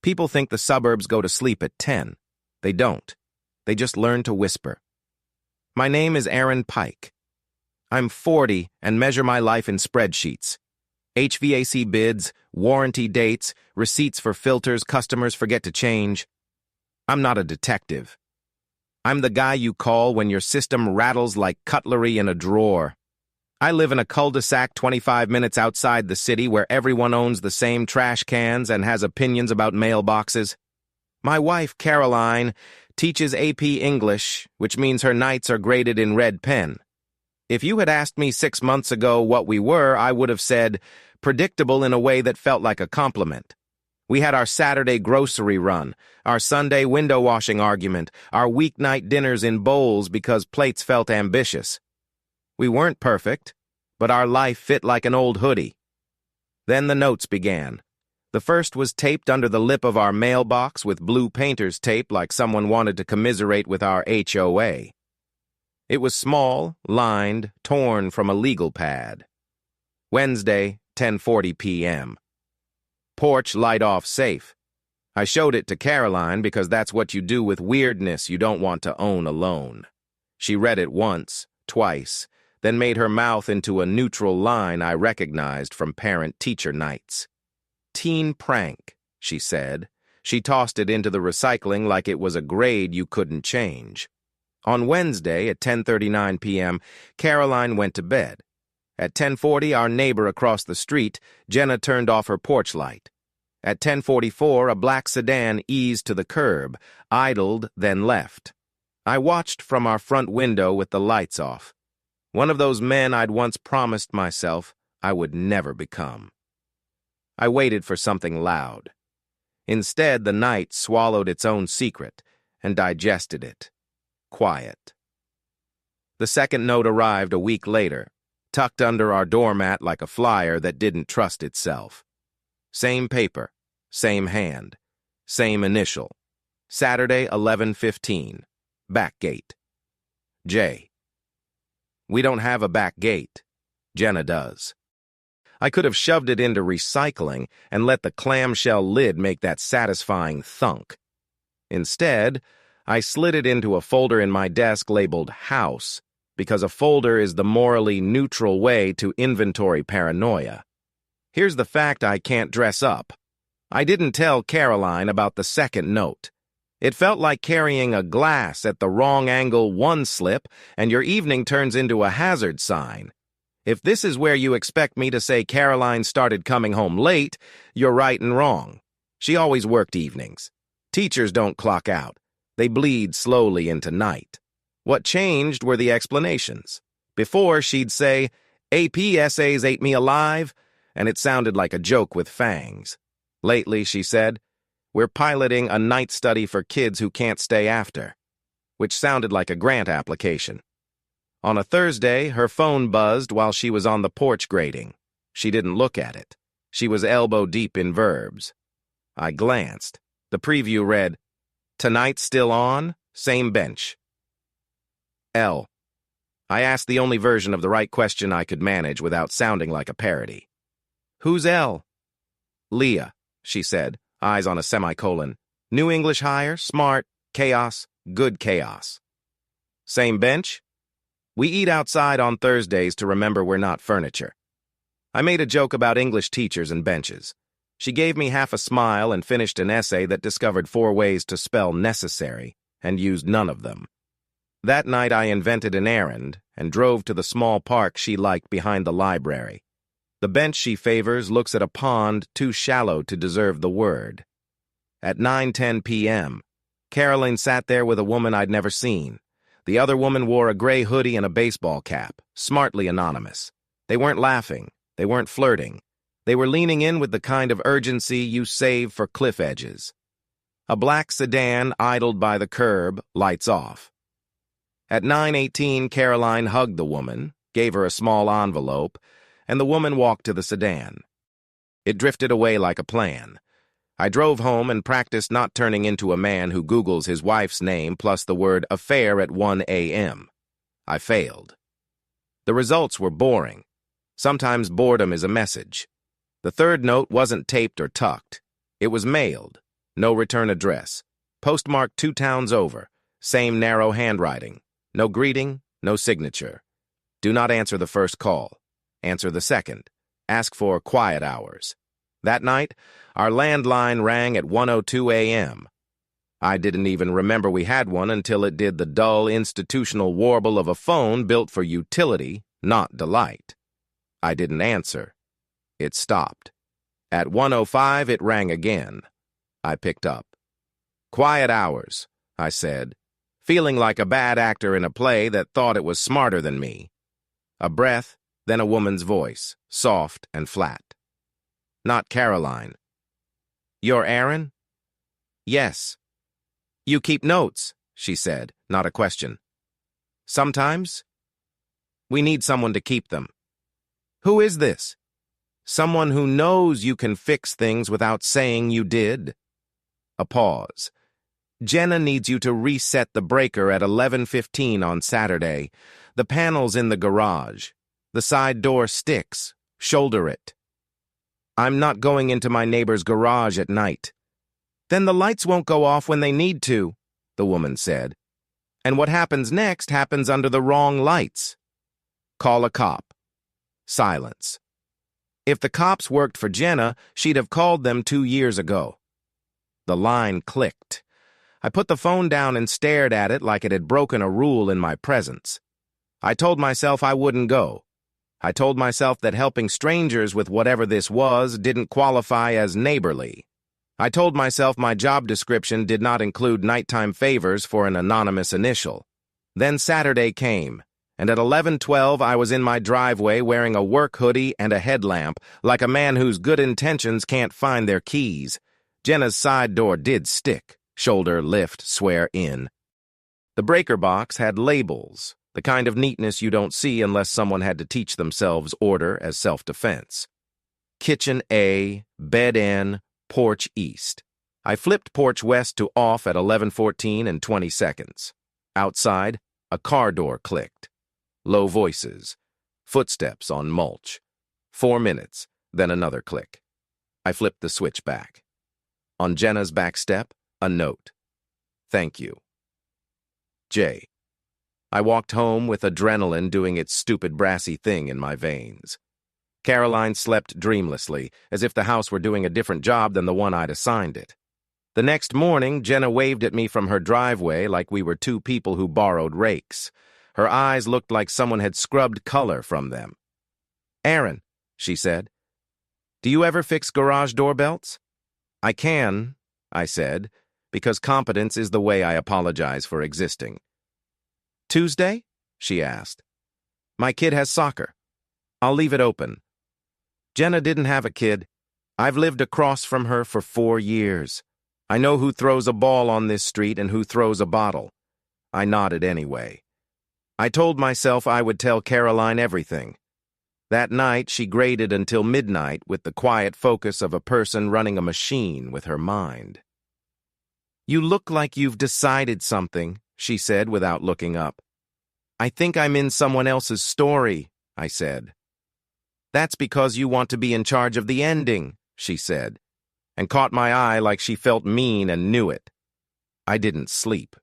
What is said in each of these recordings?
People think the suburbs go to sleep at 10. They don't. They just learn to whisper. My name is Aaron Pike. I'm 40 and measure my life in spreadsheets. HVAC bids, warranty dates, receipts for filters customers forget to change. I'm not a detective. I'm the guy you call when your system rattles like cutlery in a drawer. I live in a cul-de-sac 25 minutes outside the city where everyone owns the same trash cans and has opinions about mailboxes. My wife, Caroline, teaches AP English, which means her nights are graded in red pen. If you had asked me 6 months ago what we were, I would have said, predictable in a way that felt like a compliment. We had our Saturday grocery run, our Sunday window washing argument, our weeknight dinners in bowls because plates felt ambitious. We weren't perfect, but our life fit like an old hoodie. Then the notes began. The first was taped under the lip of our mailbox with blue painter's tape like someone wanted to commiserate with our HOA. It was small, lined, torn from a legal pad. Wednesday, 10:40 p.m. Porch light off safe. I showed it to Caroline because that's what you do with weirdness you don't want to own alone. She read it once, twice, then made her mouth into a neutral line I recognized from parent-teacher nights. Teen prank, she said. She tossed it into the recycling like it was a grade you couldn't change. On Wednesday at 10:39 p.m., Caroline went to bed. At 10:40, our neighbor across the street, Jenna, turned off her porch light. At 10:44, a black sedan eased to the curb, idled, then left. I watched from our front window with the lights off. One of those men I'd once promised myself I would never become. I waited for something loud. Instead, the night swallowed its own secret and digested it. Quiet. The second note arrived a week later, tucked under our doormat like a flyer that didn't trust itself. Same paper, same hand, same initial. Saturday, 11:15. Back gate. J. We don't have a back gate. Jenna does. I could have shoved it into recycling and let the clamshell lid make that satisfying thunk. Instead, I slid it into a folder in my desk labeled House, because a folder is the morally neutral way to inventory paranoia. Here's the fact I can't dress up. I didn't tell Caroline about the second note. It felt like carrying a glass at the wrong angle one slip, and your evening turns into a hazard sign. If this is where you expect me to say Caroline started coming home late, you're right and wrong. She always worked evenings. Teachers don't clock out. They bleed slowly into night. What changed were the explanations. Before, she'd say, AP essays ate me alive, and it sounded like a joke with fangs. Lately, she said, we're piloting a night study for kids who can't stay after, which sounded like a grant application. On a Thursday, her phone buzzed while she was on the porch grading. She didn't look at it. She was elbow-deep in verbs. I glanced. The preview read, Tonight still on? Same bench. L. I asked the only version of the right question I could manage without sounding like a parody. Who's L? Leah, she said, eyes on a semicolon. New English hire, smart, chaos, good chaos. Same bench? We eat outside on Thursdays to remember we're not furniture. I made a joke about English teachers and benches. She gave me half a smile and finished an essay that discovered 4 ways to spell necessary and used none of them. That night I invented an errand and drove to the small park she liked behind the library. The bench she favors looks at a pond too shallow to deserve the word. At 9:10 p.m., Caroline sat there with a woman I'd never seen. The other woman wore a gray hoodie and a baseball cap, smartly anonymous. They weren't laughing. They weren't flirting. They were leaning in with the kind of urgency you save for cliff edges. A black sedan idled by the curb, lights off. At 9:18, Caroline hugged the woman, gave her a small envelope, and the woman walked to the sedan. It drifted away like a plan. I drove home and practiced not turning into a man who Googles his wife's name plus the word affair at 1 a.m. I failed. The results were boring. Sometimes boredom is a message. The third note wasn't taped or tucked. It was mailed. No return address. Postmarked 2 towns over. Same narrow handwriting. No greeting, no signature. Do not answer the first call. Answer the second. Ask for quiet hours. That night, our landline rang at 1:02 a.m. I didn't even remember we had one until it did the dull institutional warble of a phone built for utility, not delight. I didn't answer. It stopped. At 1:05, it rang again. I picked up. "Quiet hours," I said, feeling like a bad actor in a play that thought it was smarter than me. A breath, then a woman's voice, soft and flat. "Not Caroline." "You're Aaron?" "Yes." "You keep notes," she said, not a question. "Sometimes?" "We need someone to keep them." "Who is this?" "Someone who knows you can fix things without saying you did." A pause. "Jenna needs you to reset the breaker at 11:15 on Saturday. The panel's in the garage. The side door sticks. Shoulder it." "I'm not going into my neighbor's garage at night." "Then the lights won't go off when they need to," the woman said. "And what happens next happens under the wrong lights." "Call a cop." Silence. If the cops worked for Jenna, she'd have called them 2 years ago. The line clicked. I put the phone down and stared at it like it had broken a rule in my presence. I told myself I wouldn't go. I told myself that helping strangers with whatever this was didn't qualify as neighborly. I told myself my job description did not include nighttime favors for an anonymous initial. Then Saturday came, and at 11:12 I was in my driveway wearing a work hoodie and a headlamp, like a man whose good intentions can't find their keys. Jenna's side door did stick. Shoulder, lift, swear in. The breaker box had labels, the kind of neatness you don't see unless someone had to teach themselves order as self-defense. Kitchen A, bed N, porch east. I flipped porch west to off at 11:14 and 20 seconds. Outside, a car door clicked. Low voices. Footsteps on mulch. 4 minutes, then another click. I flipped the switch back. On Jenna's back step, a note. "Thank you. J." I walked home with adrenaline doing its stupid brassy thing in my veins. Caroline slept dreamlessly, as if the house were doing a different job than the one I'd assigned it. The next morning, Jenna waved at me from her driveway like we were 2 people who borrowed rakes. Her eyes looked like someone had scrubbed color from them. "Aaron," she said, "do you ever fix garage door belts?" "I can," I said, because competence is the way I apologize for existing. "Tuesday?" she asked. "My kid has soccer. I'll leave it open." Jenna didn't have a kid. I've lived across from her for 4 years. I know who throws a ball on this street and who throws a bottle. I nodded anyway. I told myself I would tell Caroline everything. That night, she graded until midnight with the quiet focus of a person running a machine with her mind. "You look like you've decided something," she said without looking up. "I think I'm in someone else's story," I said. "That's because you want to be in charge of the ending," she said, and caught my eye like she felt mean and knew it. I didn't sleep.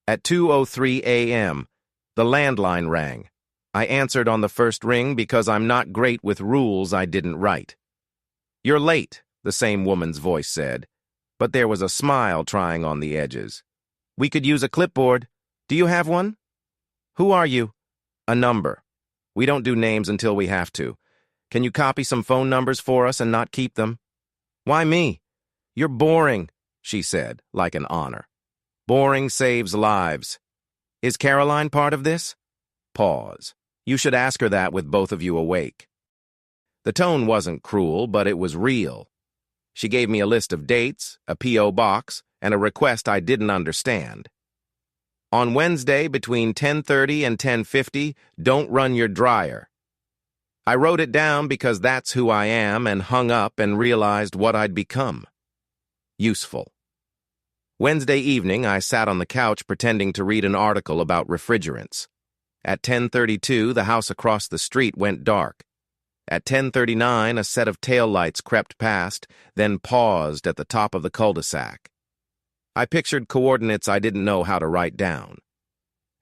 At 2:03 a.m., the landline rang. I answered on the first ring because I'm not great with rules I didn't write. "You're late," the same woman's voice said, but there was a smile trying on the edges. "We could use a clipboard. Do you have one?" "Who are you?" "A number. We don't do names until we have to. Can you copy some phone numbers for us and not keep them?" "Why me?" "You're boring," she said, like an honor. "Boring saves lives." "Is Caroline part of this?" Pause. "You should ask her that with both of you awake." The tone wasn't cruel, but it was real. She gave me a list of dates, a P.O. box, and a request I didn't understand. "On Wednesday between 10:30 and 10:50, don't run your dryer." I wrote it down because that's who I am and hung up and realized what I'd become. Useful. Wednesday evening, I sat on the couch pretending to read an article about refrigerants. At 10:32, the house across the street went dark. At 10:39, a set of taillights crept past, then paused at the top of the cul-de-sac. I pictured coordinates I didn't know how to write down.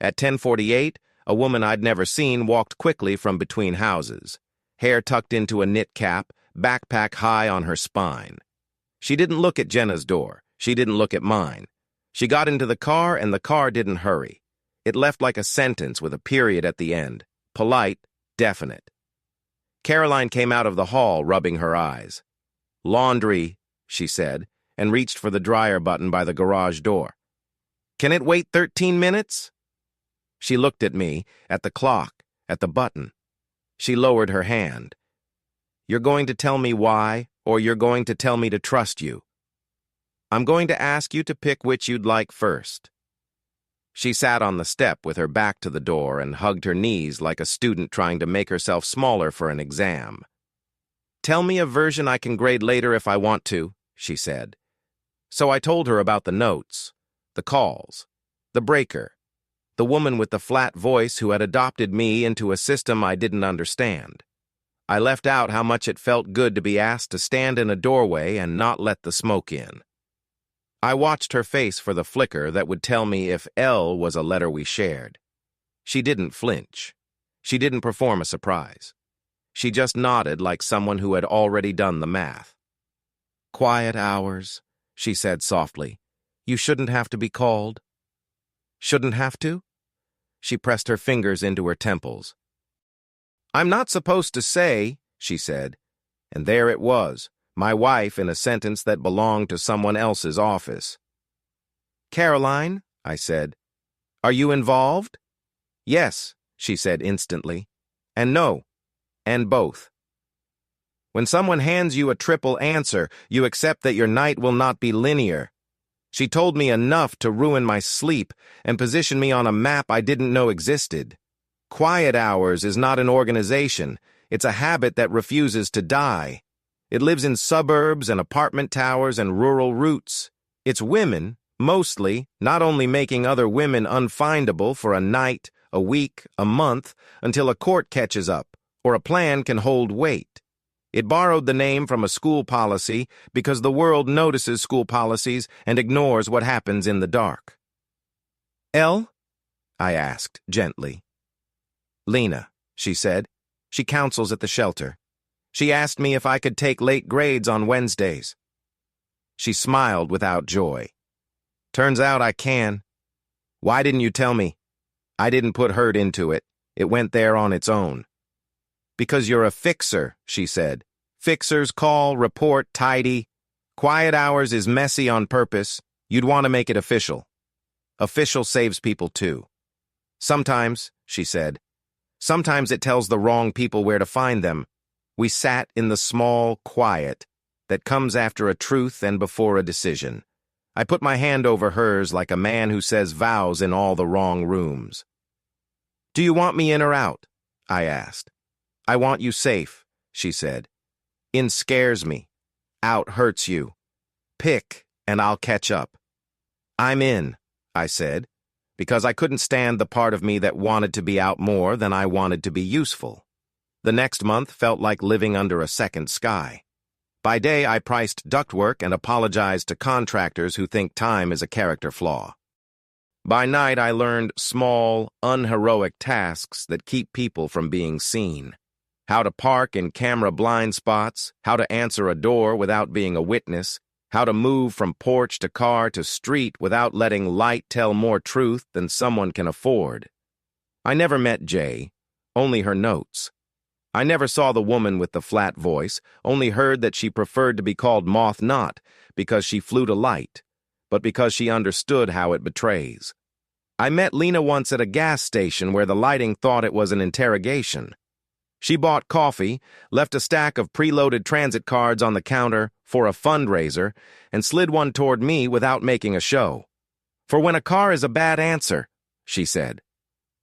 At 10:48, a woman I'd never seen walked quickly from between houses, hair tucked into a knit cap, backpack high on her spine. She didn't look at Jenna's door. She didn't look at mine. She got into the car, and the car didn't hurry. It left like a sentence with a period at the end. Polite, definite. Caroline came out of the hall, rubbing her eyes. "Laundry," she said, and reached for the dryer button by the garage door. "Can it wait 13 minutes?" She looked at me, at the clock, at the button. She lowered her hand. "You're going to tell me why, or you're going to tell me to trust you? I'm going to ask you to pick which you'd like first." She sat on the step with her back to the door and hugged her knees like a student trying to make herself smaller for an exam. "Tell me a version I can grade later if I want to," she said. So I told her about the notes, the calls, the breaker, the woman with the flat voice who had adopted me into a system I didn't understand. I left out how much it felt good to be asked to stand in a doorway and not let the smoke in. I watched her face for the flicker that would tell me if L was a letter we shared. She didn't flinch. She didn't perform a surprise. She just nodded like someone who had already done the math. "Quiet hours," she said softly. "You shouldn't have to be called." "Shouldn't have to?" She pressed her fingers into her temples. "I'm not supposed to say," she said, and there it was. My wife in a sentence that belonged to someone else's office. "Caroline," I said, "are you involved?" "Yes," she said instantly. "And no. And both." When someone hands you a triple answer, you accept that your night will not be linear. She told me enough to ruin my sleep and position me on a map I didn't know existed. Quiet hours is not an organization. It's a habit that refuses to die. It lives in suburbs and apartment towers and rural roots. It's women, mostly, not only making other women unfindable for a night, a week, a month, until a court catches up, or a plan can hold weight. It borrowed the name from a school policy because the world notices school policies and ignores what happens in the dark. "Elle?" I asked, gently. "Lena," she said. "She counsels at the shelter. She asked me if I could take late grades on Wednesdays." She smiled without joy. "Turns out I can. Why didn't you tell me?" I didn't put hurt into it. It went there on its own. "Because you're a fixer," she said. "Fixers call, report, tidy. Quiet hours is messy on purpose. You'd want to make it official. Official saves people too. Sometimes," she said, "sometimes it tells the wrong people where to find them." We sat in the small quiet that comes after a truth and before a decision. I put my hand over hers like a man who says vows in all the wrong rooms. "Do you want me in or out?" I asked. "I want you safe," she said. "In scares me. Out hurts you. Pick, and I'll catch up." "I'm in," I said, because I couldn't stand the part of me that wanted to be out more than I wanted to be useful. The next month felt like living under a second sky. By day, I priced ductwork and apologized to contractors who think time is a character flaw. By night, I learned small, unheroic tasks that keep people from being seen. How to park in camera blind spots, how to answer a door without being a witness, how to move from porch to car to street without letting light tell more truth than someone can afford. I never met Jay, only her notes. I never saw the woman with the flat voice, only heard that she preferred to be called Moth not because she flew to light, but because she understood how it betrays. I met Lena once at a gas station where the lighting thought it was an interrogation. She bought coffee, left a stack of preloaded transit cards on the counter for a fundraiser, and slid one toward me without making a show. "For when a car is a bad answer," she said.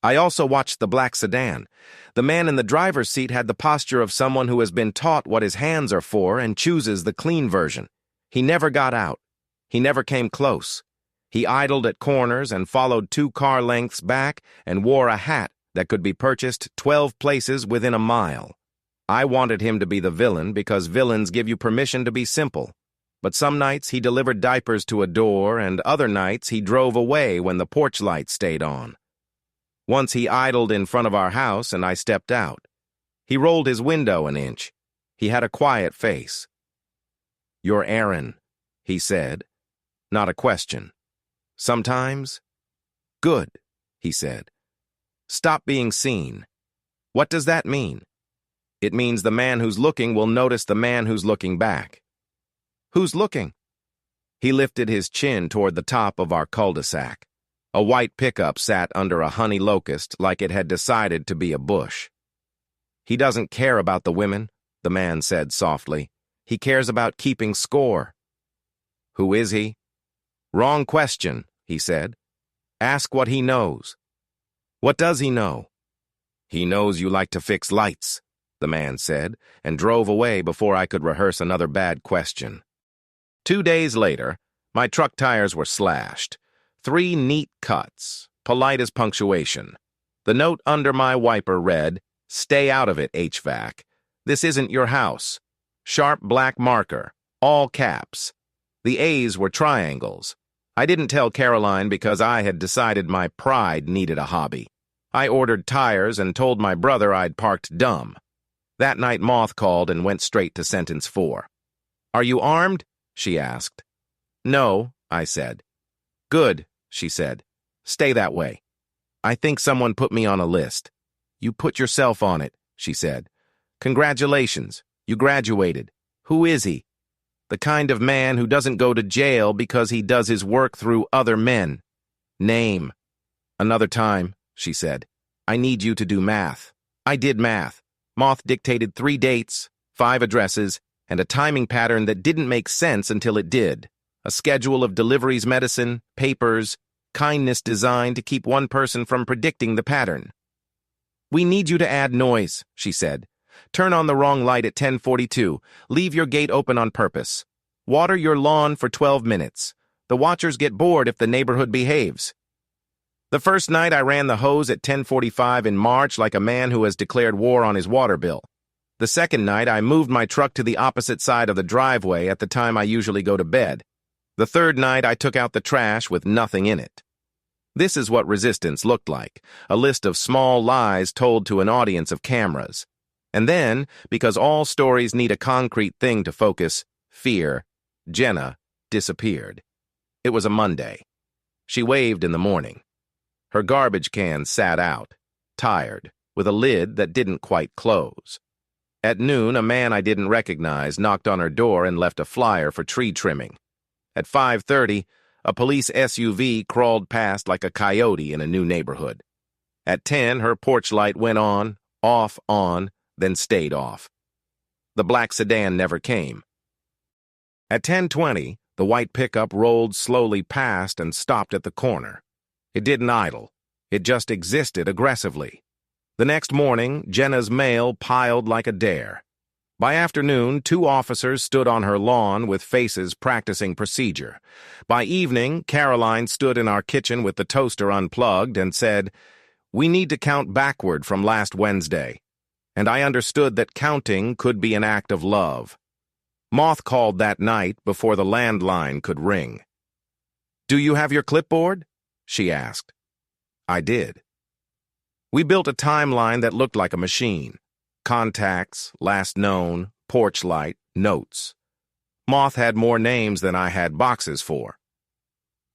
I also watched the black sedan. The man in the driver's seat had the posture of someone who has been taught what his hands are for and chooses the clean version. He never got out. He never came close. He idled at corners and followed 2 car lengths back and wore a hat that could be purchased 12 places within a mile. I wanted him to be the villain because villains give you permission to be simple. But some nights he delivered diapers to a door, and other nights he drove away when the porch light stayed on. Once he idled in front of our house and I stepped out. He rolled his window an inch. He had a quiet face. "You're Aaron," he said. Not a question. "Sometimes?" "Good," he said. "Stop being seen." "What does that mean?" "It means the man who's looking will notice the man who's looking back." "Who's looking?" He lifted his chin toward the top of our cul-de-sac. A white pickup sat under a honey locust like it had decided to be a bush. "He doesn't care about the women," the man said softly. "He cares about keeping score." "Who is he?" "Wrong question," he said. "Ask what he knows." "What does he know?" "He knows you like to fix lights," the man said, and drove away before I could rehearse another bad question. 2 days later, my truck tires were slashed. 3 neat cuts, polite as punctuation. The note under my wiper read, "Stay out of it, HVAC. This isn't your house." Sharp black marker, all caps. The A's were triangles. I didn't tell Caroline because I had decided my pride needed a hobby. I ordered tires and told my brother I'd parked dumb. That night Moth called and went straight to sentence 4. "Are you armed?" she asked. "No," I said. "Good," she said. "Stay that way." "I think someone put me on a list." "You put yourself on it," she said. "Congratulations, you graduated. Who is he?" "The kind of man who doesn't go to jail because he does his work through other men." "Name." "Another time," she said. "I need you to do math." I did math. Moth dictated 3 dates, 5 addresses, and a timing pattern that didn't make sense until it did. A schedule of deliveries, medicine, papers, kindness designed to keep one person from predicting the pattern. "We need you to add noise," she said. "Turn on the wrong light at 10:42. Leave your gate open on purpose. Water your lawn for 12 minutes. The watchers get bored if the neighborhood behaves." The first night I ran the hose at 10:45 in March like a man who has declared war on his water bill. The second night I moved my truck to the opposite side of the driveway at the time I usually go to bed. The third night I took out the trash with nothing in it. This is what resistance looked like, a list of small lies told to an audience of cameras. And then, because all stories need a concrete thing to focus, fear, Jenna disappeared. It was a Monday. She waved in the morning. Her garbage can sat out, tired, with a lid that didn't quite close. At noon, a man I didn't recognize knocked on her door and left a flyer for tree trimming. At 5:30, a police SUV crawled past like a coyote in a new neighborhood. At 10, her porch light went on, then stayed off. The black sedan never came. At 10:20, the white pickup rolled slowly past and stopped at the corner. It didn't idle. It just existed aggressively. The next morning, Jenna's mail piled like a dare. By afternoon, 2 officers stood on her lawn with faces practicing procedure. By evening, Caroline stood in our kitchen with the toaster unplugged and said, "We need to count backward from last Wednesday." And I understood that counting could be an act of love. Moth called that night before the landline could ring. "Do you have your clipboard?" she asked. I did. We built a timeline that looked like a machine. Contacts, last known, porch light, notes. Moth had more names than I had boxes for.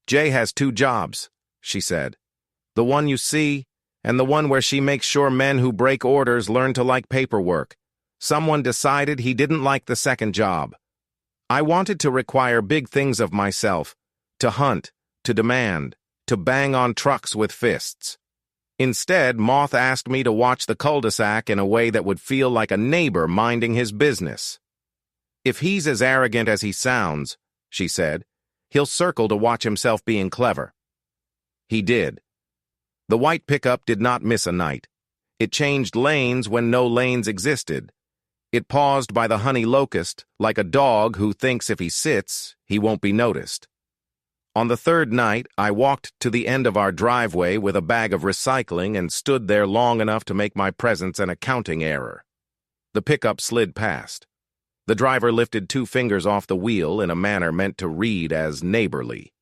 "Jay has 2 jobs," she said. "The one you see, and the one where she makes sure men who break orders learn to like paperwork. Someone decided he didn't like the second job. I wanted to require big things of myself, to hunt, to demand, to bang on trucks with fists. Instead, Moth asked me to watch the cul-de-sac in a way that would feel like a neighbor minding his business. If he's as arrogant as he sounds," she said, "he'll circle to watch himself being clever." He did. The white pickup did not miss a night. It changed lanes when no lanes existed. It paused by the honey locust, like a dog who thinks if he sits, he won't be noticed. On the third night, I walked to the end of our driveway with a bag of recycling and stood there long enough to make my presence an accounting error. The pickup slid past. The driver lifted 2 fingers off the wheel in a manner meant to read as neighborly.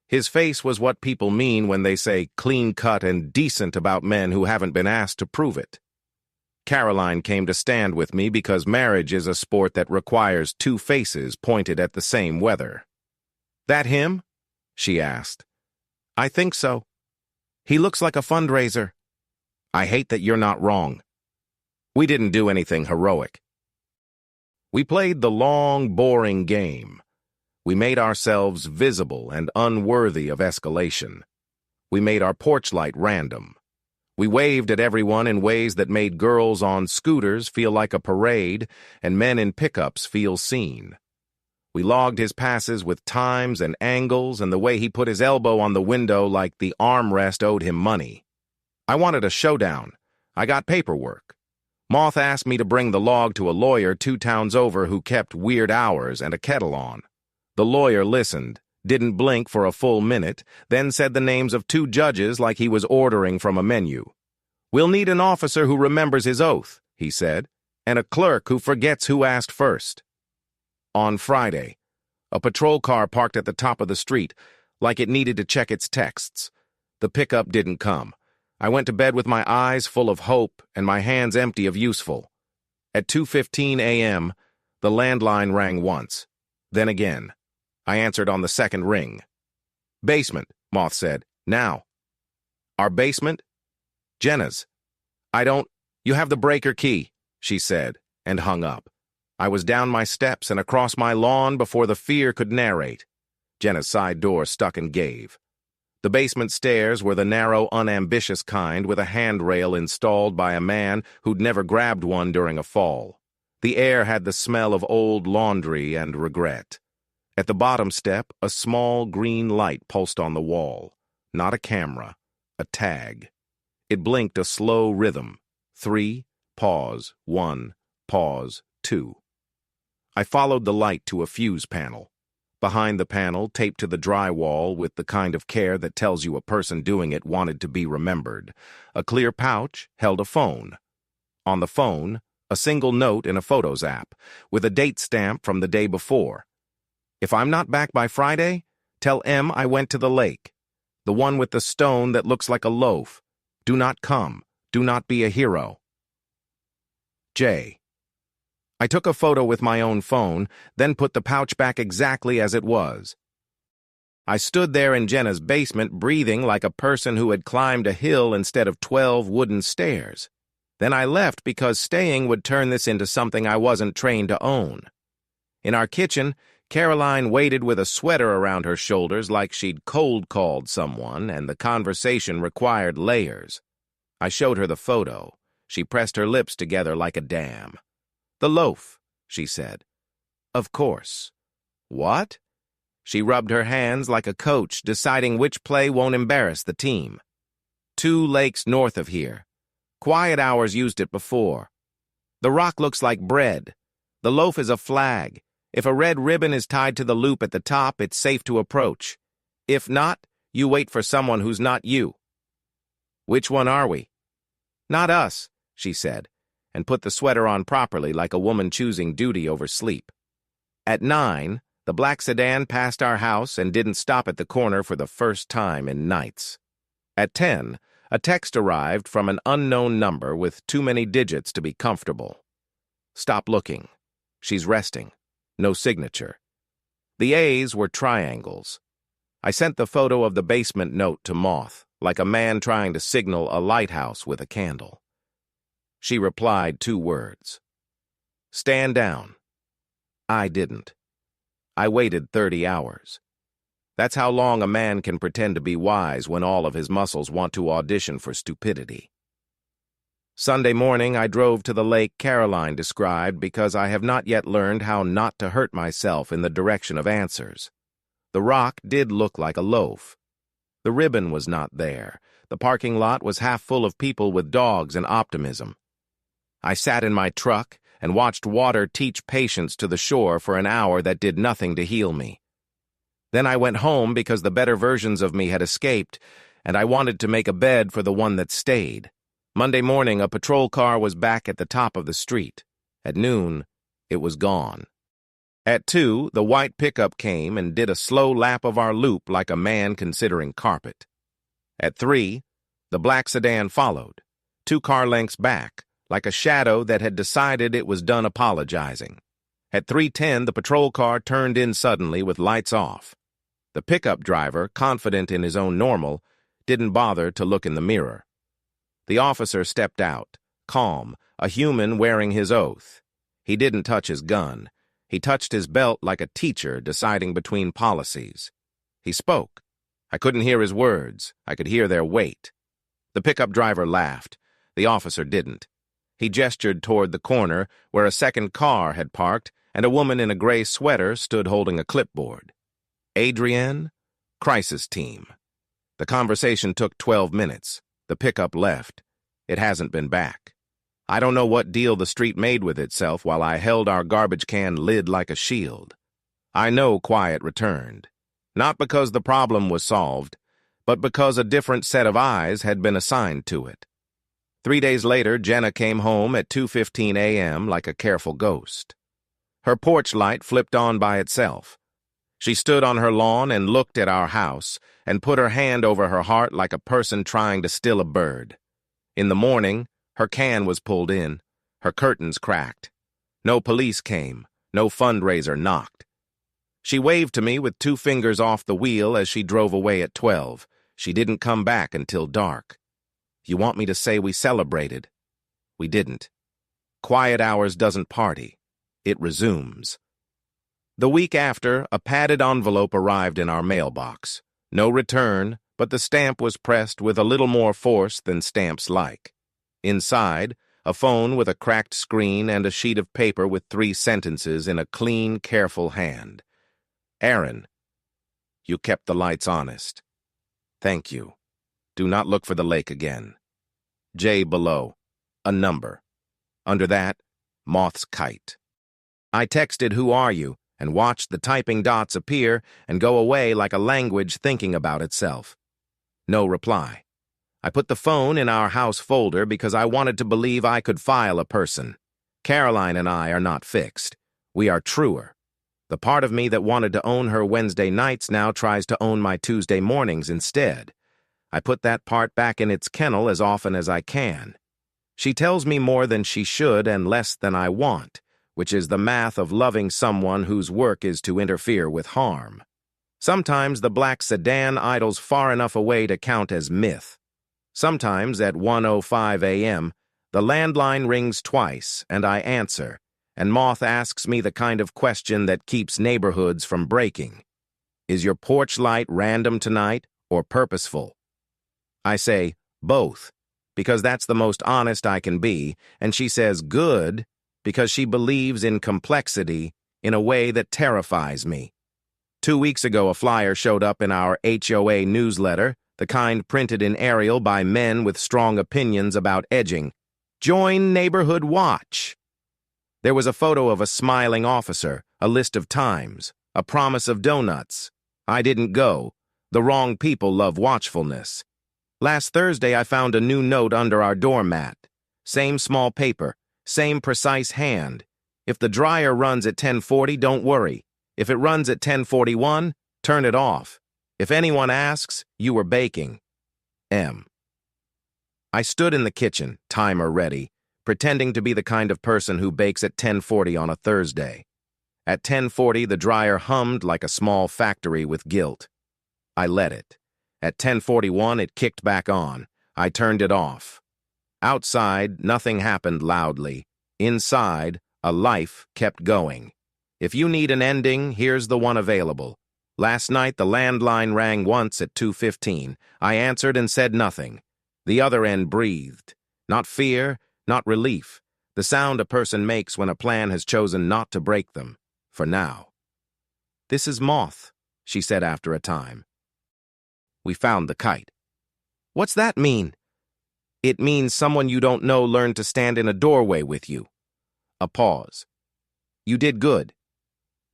His face was what people mean when they say clean-cut and decent about men who haven't been asked to prove it. Caroline came to stand with me because marriage is a sport that requires 2 faces pointed at the same weather. "That him?" she asked. "I think so. He looks like a fundraiser." "I hate that you're not wrong." We didn't do anything heroic. We played the long, boring game. We made ourselves visible and unworthy of escalation. We made our porch light random. We waved at everyone in ways that made girls on scooters feel like a parade and men in pickups feel seen. We logged his passes with times and angles and the way he put his elbow on the window like the armrest owed him money. I wanted a showdown. I got paperwork. Moth asked me to bring the log to a lawyer 2 towns over who kept weird hours and a kettle on. The lawyer listened, didn't blink for a full minute, then said the names of 2 judges like he was ordering from a menu. "We'll need an officer who remembers his oath," he said, "and a clerk who forgets who asked first." On Friday, a patrol car parked at the top of the street, like it needed to check its texts. The pickup didn't come. I went to bed with my eyes full of hope and my hands empty of useful. At 2:15 a.m., the landline rang once, then again. I answered on the second ring. "Basement," Moth said. "Now." "Our basement?" "Jenna's." You have the breaker key," she said, and hung up. I was down my steps and across my lawn before the fear could narrate. Jenna's side door stuck and gave. The basement stairs were the narrow, unambitious kind with a handrail installed by a man who'd never grabbed one during a fall. The air had the smell of old laundry and regret. At the bottom step, a small green light pulsed on the wall. Not a camera, a tag. It blinked a slow rhythm. 3, pause, 1, pause, 2. I followed the light to a fuse panel. Behind the panel, taped to the drywall with the kind of care that tells you a person doing it wanted to be remembered, a clear pouch held a phone. On the phone, a single note in a Photos app, with a date stamp from the day before. "If I'm not back by Friday, tell M I went to the lake. The one with the stone that looks like a loaf. Do not come. Do not be a hero. J." I took a photo with my own phone, then put the pouch back exactly as it was. I stood there in Jenna's basement breathing like a person who had climbed a hill instead of 12 wooden stairs. Then I left because staying would turn this into something I wasn't trained to own. In our kitchen, Caroline waited with a sweater around her shoulders like she'd cold-called someone, and the conversation required layers. I showed her the photo. She pressed her lips together like a dam. "The loaf," she said. "Of course." "What?" She rubbed her hands like a coach deciding which play won't embarrass the team. 2 lakes north of here. Quiet hours used it before. The rock looks like bread. The loaf is a flag. If a red ribbon is tied to the loop at the top, it's safe to approach. If not, you wait for someone who's not you. "Which one are we?" "Not us," she said, and put the sweater on properly like a woman choosing duty over sleep. At 9, the black sedan passed our house and didn't stop at the corner for the first time in nights. At 10, a text arrived from an unknown number with too many digits to be comfortable. "Stop looking. She's resting. No signature." The A's were triangles. I sent the photo of the basement note to Moth, like a man trying to signal a lighthouse with a candle. She replied 2 words. "Stand down." I didn't. I waited 30 hours. That's how long a man can pretend to be wise when all of his muscles want to audition for stupidity. Sunday morning, I drove to the lake Caroline described because I have not yet learned how not to hurt myself in the direction of answers. The rock did look like a loaf. The ribbon was not there. The parking lot was half full of people with dogs and optimism. I sat in my truck and watched water teach patience to the shore for an hour that did nothing to heal me. Then I went home because the better versions of me had escaped, and I wanted to make a bed for the one that stayed. Monday morning, a patrol car was back at the top of the street. At noon, it was gone. At 2, the white pickup came and did a slow lap of our loop like a man considering carpet. At 3, the black sedan followed, 2 car lengths back, like a shadow that had decided it was done apologizing. At 3:10, the patrol car turned in suddenly with lights off. The pickup driver, confident in his own normal, didn't bother to look in the mirror. The officer stepped out, calm, a human wearing his oath. He didn't touch his gun. He touched his belt like a teacher deciding between policies. He spoke. I couldn't hear his words. I could hear their weight. The pickup driver laughed. The officer didn't. He gestured toward the corner where a second car had parked and a woman in a gray sweater stood holding a clipboard. Adrienne, crisis team. The conversation took 12 minutes. The pickup left. It hasn't been back. I don't know what deal the street made with itself while I held our garbage can lid like a shield. I know quiet returned. Not because the problem was solved, but because a different set of eyes had been assigned to it. 3 days later, Jenna came home at 2:15 a.m. like a careful ghost. Her porch light flipped on by itself. She stood on her lawn and looked at our house and put her hand over her heart like a person trying to still a bird. In the morning, her can was pulled in, her curtains cracked. No police came, no fundraiser knocked. She waved to me with 2 fingers off the wheel as she drove away at 12. She didn't come back until dark. You want me to say we celebrated? We didn't. Quiet hours doesn't party. It resumes. The week after, a padded envelope arrived in our mailbox. No return, but the stamp was pressed with a little more force than stamps like. Inside, a phone with a cracked screen and a sheet of paper with 3 sentences in a clean, careful hand. Aaron, you kept the lights honest. Thank you. Do not look for the lake again. J below. A number. Under that, Moth's kite. I texted, "Who are you?" and watched the typing dots appear and go away like a language thinking about itself. No reply. I put the phone in our house folder because I wanted to believe I could file a person. Caroline and I are not fixed. We are truer. The part of me that wanted to own her Wednesday nights now tries to own my Tuesday mornings instead. I put that part back in its kennel as often as I can. She tells me more than she should and less than I want, which is the math of loving someone whose work is to interfere with harm. Sometimes the black sedan idles far enough away to count as myth. Sometimes at 1:05 a.m., the landline rings twice and I answer, and Moth asks me the kind of question that keeps neighborhoods from breaking. Is your porch light random tonight or purposeful? I say, both, because that's the most honest I can be, and she says good, because she believes in complexity in a way that terrifies me. 2 weeks ago, a flyer showed up in our HOA newsletter, the kind printed in Arial by men with strong opinions about edging. Join Neighborhood Watch. There was a photo of a smiling officer, a list of times, a promise of donuts. I didn't go. The wrong people love watchfulness. Last Thursday, I found a new note under our doormat. Same small paper. Same precise hand. If the dryer runs at 10:40, don't worry. If it runs at 10:41, turn it off. If anyone asks, you were baking. M. I stood in the kitchen, timer ready, pretending to be the kind of person who bakes at 10:40 on a Thursday. At 10:40, the dryer hummed like a small factory with guilt. I let it. At 10:41, it kicked back on. I turned it off. Outside, nothing happened loudly. Inside, a life kept going. If you need an ending, here's the one available. Last night, the landline rang once at 2:15. I answered and said nothing. The other end breathed. Not fear, not relief. The sound a person makes when a plan has chosen not to break them. For now. This is Moth, she said after a time. We found the kite. What's that mean? It means someone you don't know learned to stand in a doorway with you. A pause. You did good.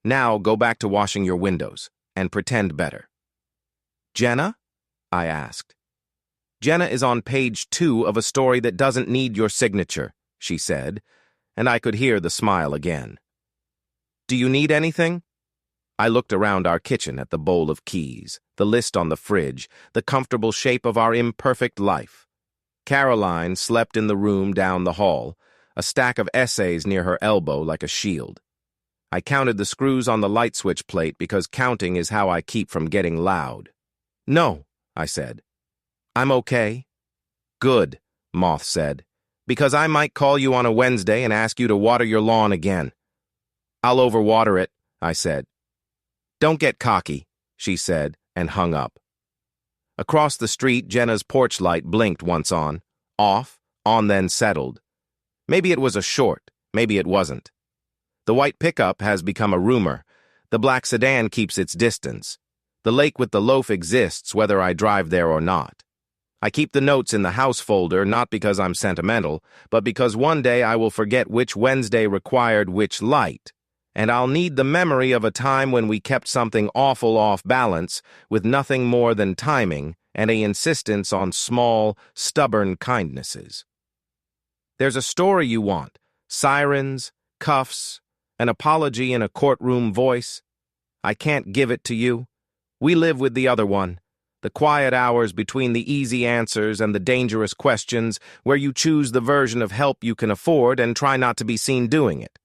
Now go back to washing your windows and pretend better. Jenna? I asked. Jenna is on page 2 of a story that doesn't need your signature, she said, and I could hear the smile again. "Do you need anything?" I looked around our kitchen at the bowl of keys, the list on the fridge, the comfortable shape of our imperfect life. Caroline slept in the room down the hall, a stack of essays near her elbow like a shield. I counted the screws on the light switch plate because counting is how I keep from getting loud. "No," I said. "I'm okay." "Good," Moth said, "because I might call you on a Wednesday and ask you to water your lawn again." "I'll overwater it," I said. "Don't get cocky," she said, and hung up. Across the street, Jenna's porch light blinked once on, off, on then settled. Maybe it was a short, maybe it wasn't. The white pickup has become a rumor. The black sedan keeps its distance. The lake with the loaf exists whether I drive there or not. I keep the notes in the house folder not because I'm sentimental, but because one day I will forget which Wednesday required which light, and I'll need the memory of a time when we kept something awful off balance with nothing more than timing and an insistence on small, stubborn kindnesses. There's a story you want, sirens, cuffs, an apology in a courtroom voice. I can't give it to you. We live with the other one. The quiet hours between the easy answers and the dangerous questions where you choose the version of help you can afford and try not to be seen doing it.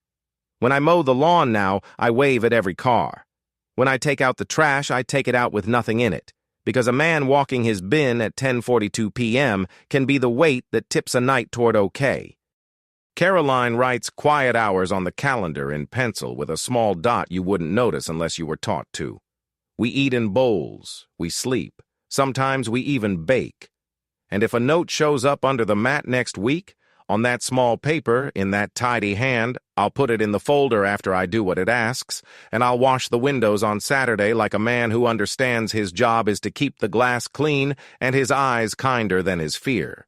When I mow the lawn now, I wave at every car. When I take out the trash, I take it out with nothing in it, because a man walking his bin at 10:42 p.m. can be the weight that tips a night toward okay. Caroline writes quiet hours on the calendar in pencil with a small dot you wouldn't notice unless you were taught to. We eat in bowls, we sleep, sometimes we even bake. And if a note shows up under the mat next week, on that small paper, in that tidy hand, I'll put it in the folder after I do what it asks, and I'll wash the windows on Saturday like a man who understands his job is to keep the glass clean and his eyes kinder than his fear.